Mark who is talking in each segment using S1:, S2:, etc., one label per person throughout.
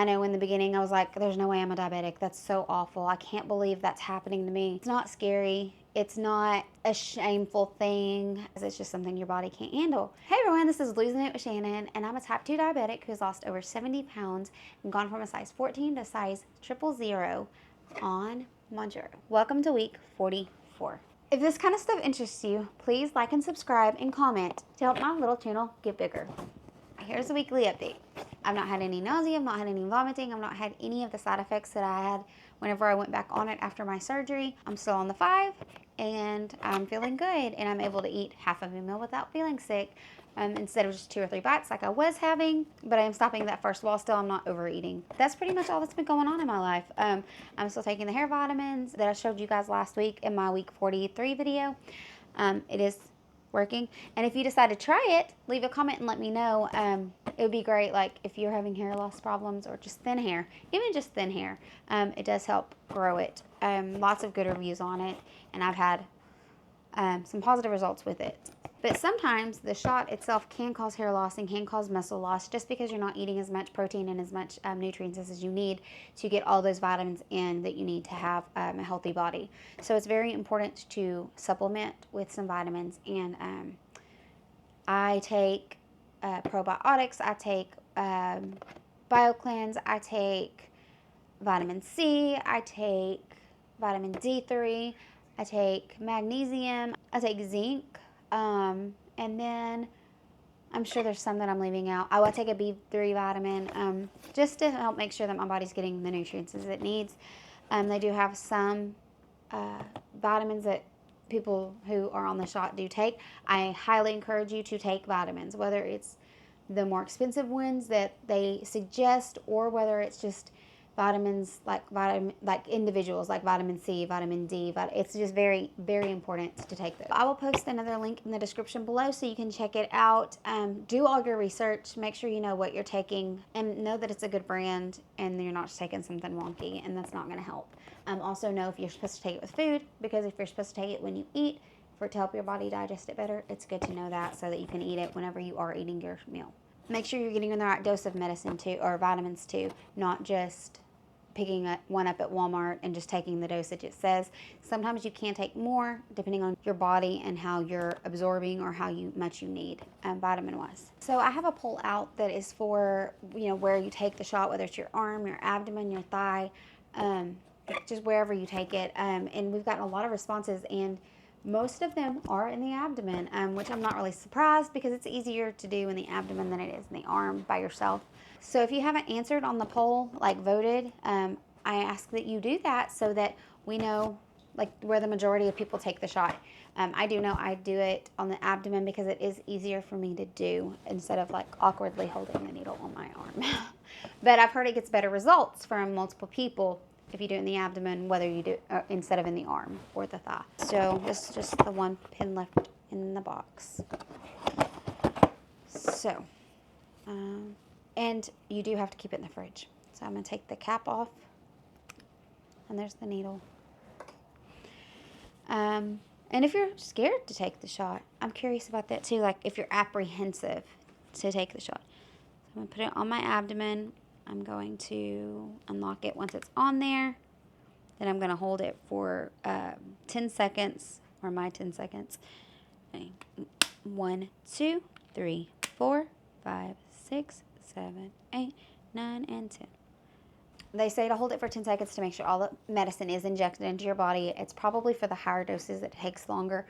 S1: I know in the beginning I was like, there's no way I'm a diabetic. That's so awful. I can't believe that's happening to me. It's not scary. It's not a shameful thing. It's just something your body can't handle. Hey everyone, this is Losing It With Shannon, and I'm a type 2 diabetic who's lost over 70 pounds and gone from a size 14 to size 000 on Mounjaro. Welcome to week 44. If this kind of stuff interests you, please like and subscribe and comment to help my little channel get bigger. Here's a weekly update. I've not had any nausea, I've not had any vomiting, I've not had any of the side effects that I had whenever I went back on it after my surgery. I'm still on the 5 and I'm feeling good, and I'm able to eat half of a meal without feeling sick instead of just 2 or 3 bites like I was having, but I am stopping that first while still I'm not overeating. That's pretty much all that's been going on in my life. I'm still taking the hair vitamins that I showed you guys last week in my week 43 video. It is working, and if you decide to try it, leave a comment and let me know. It would be great, like if you're having hair loss problems or just thin hair, even just thin hair. It does help grow it. Lots of good reviews on it, and I've had some positive results with it. But sometimes the shot itself can cause hair loss and can cause muscle loss just because you're not eating as much protein and as much nutrients as you need to get all those vitamins in that you need to have a healthy body. So it's very important to supplement with some vitamins, and I take probiotics, I take BioCleanse, I take vitamin C, I take vitamin D3, I take magnesium, I take zinc, and then I'm sure there's some that I'm leaving out. I will take a B3 vitamin just to help make sure that my body's getting the nutrients as it needs. They do have some vitamins that people who are on the shot do take. I highly encourage you to take vitamins, whether it's the more expensive ones that they suggest or whether it's just vitamins like individuals like vitamin C, vitamin D. It's just very, very important to take those. I will post another link in the description below so you can check it out. Do all your research, make sure you know what you're taking, and know that it's a good brand and you're not just taking something wonky, and that's not going to help. Also know if you're supposed to take it with food, because if you're supposed to take it when you eat for it to help your body digest it better, it's good to know that so that you can eat it whenever you are eating your meal. Make sure you're getting the right dose of medicine too, or vitamins too, not just picking one up at Walmart and just taking the dosage it says. Sometimes you can take more depending on your body and how you're absorbing or how much you need vitamin wise. So I have a poll out that is for where you take the shot, whether it's your arm, your abdomen, your thigh, just wherever you take it. And we've gotten a lot of responses, and most of them are in the abdomen, which I'm not really surprised because it's easier to do in the abdomen than it is in the arm by yourself. So if you haven't answered on the poll, like voted, I ask that you do that so that we know like where the majority of people take the shot. I do know I do it on the abdomen because it is easier for me to do instead of like awkwardly holding the needle on my arm. But I've heard it gets better results from multiple people if you do it in the abdomen, whether you do it instead of in the arm or the thigh. So this is just the one pin left in the box. So, and you do have to keep it in the fridge. So I'm going to take the cap off, and there's the needle. And if you're scared to take the shot, I'm curious about that too, like if you're apprehensive to take the shot. So I'm going to put it on my abdomen. I'm going to unlock it once it's on there. Then I'm going to hold it for 10 seconds, or my 10 seconds. 1, 2, 3, 4, 5, 6, 7, 8, 9, and 10. They say to hold it for 10 seconds to make sure all the medicine is injected into your body. It's probably for the higher doses that takes longer.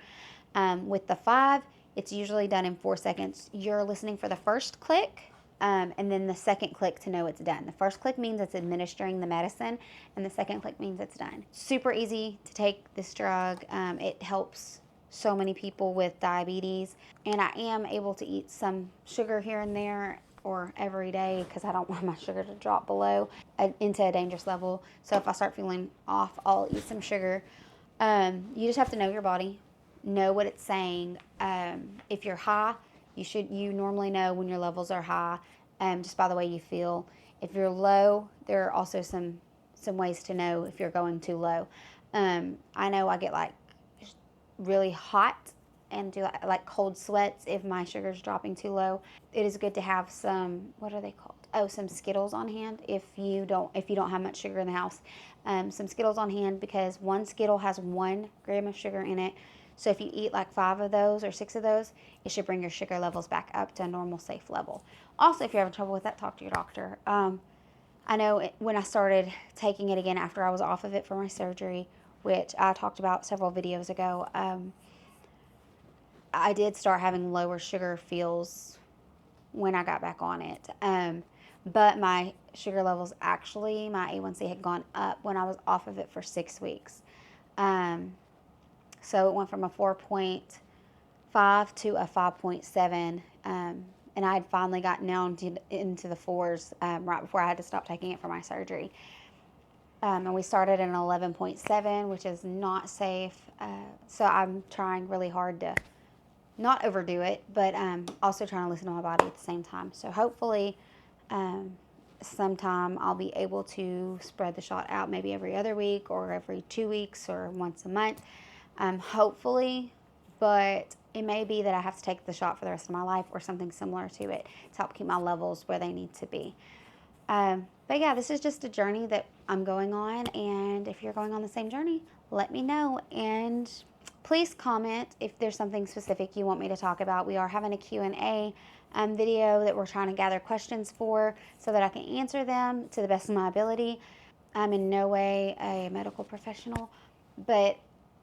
S1: With the 5, it's usually done in 4 seconds. You're listening for the first click, and then the second click to know it's done. The first click means it's administering the medicine, and the second click means it's done. Super easy to take this drug. It helps so many people with diabetes, and I am able to eat some sugar here and there or every day because I don't want my sugar to drop below into a dangerous level. So if I start feeling off, I'll eat some sugar. You just have to know your body, know what it's saying. If you're high, you normally know when your levels are high just by the way you feel. If you're low, there are also some ways to know if you're going too low. I know I get like really hot and do like cold sweats if my sugar's dropping too low. It is good to have some, what are they called? some Skittles on hand if you don't have much sugar in the house. Some Skittles on hand, because one Skittle has 1 gram of sugar in it. So if you eat like 5 of those or 6 of those, it should bring your sugar levels back up to a normal, safe level. Also, if you're having trouble with that, talk to your doctor. I know when I started taking it again after I was off of it for my surgery, which I talked about several videos ago, I did start having lower sugar feels when I got back on it. But my sugar levels, actually, my A1C had gone up when I was off of it for 6 weeks. So it went from a 4.5 to a 5.7. And I had finally gotten down into the 4s right before I had to stop taking it for my surgery. And we started at an 11.7, which is not safe. So I'm trying really hard to not overdo it, but also trying to listen to my body at the same time. So hopefully sometime I'll be able to spread the shot out, maybe every other week or every 2 weeks or once a month. Hopefully, but it may be that I have to take the shot for the rest of my life or something similar to it to help keep my levels where they need to be. But yeah, this is just a journey that I'm going on, and if you're going on the same journey, let me know, and please comment if there's something specific you want me to talk about. We are having a Q&A video that we're trying to gather questions for so that I can answer them to the best of my ability. I'm in no way a medical professional, but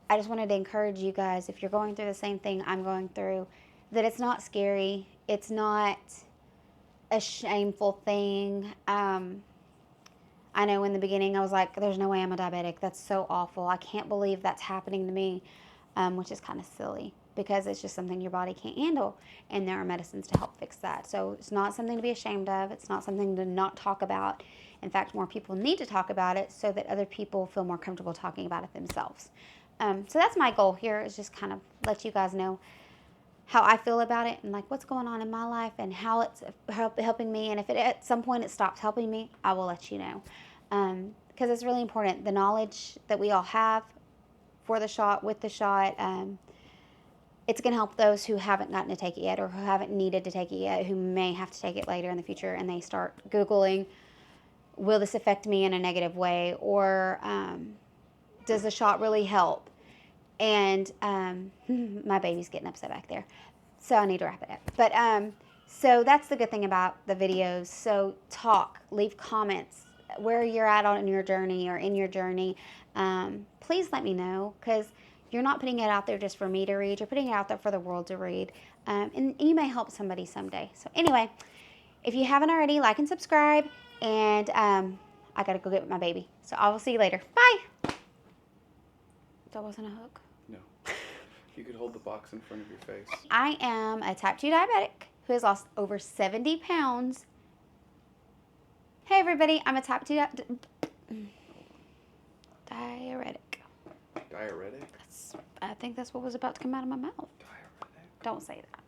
S1: I just wanted to encourage you guys, if you're going through the same thing I'm going through, that it's not scary. It's not a shameful thing. I know in the beginning I was like, there's no way I'm a diabetic. That's so awful. I can't believe that's happening to me, which is kind of silly because it's just something your body can't handle, and there are medicines to help fix that. So it's not something to be ashamed of. It's not something to not talk about. In fact, more people need to talk about it so that other people feel more comfortable talking about it themselves. So that's my goal here, is just kind of let you guys know how I feel about it and like what's going on in my life and how it's helping me. And if at some point it stops helping me, I will let you know. Because it's really important. The knowledge that we all have for the shot, with the shot, it's going to help those who haven't gotten to take it yet or who haven't needed to take it yet, who may have to take it later in the future, and they start Googling, will this affect me in a negative way? Or does the shot really help? And my baby's getting upset back there, so I need to wrap it up. But so that's the good thing about the videos. So leave comments where you're at on your journey or in your journey. Please let me know, because you're not putting it out there just for me to read. You're putting it out there for the world to read, and you may help somebody someday. So anyway, if you haven't already, like and subscribe. And I gotta go get my baby. So I will see you later. Bye. That wasn't a hook.
S2: No. You could hold the box in front of your face.
S1: I am a type 2 diabetic who has lost over 70 pounds. Hey everybody, I'm a type 2 diuretic.
S2: Diuretic?
S1: I think that's what was about to come out of my mouth.
S2: Diuretic?
S1: Don't say that.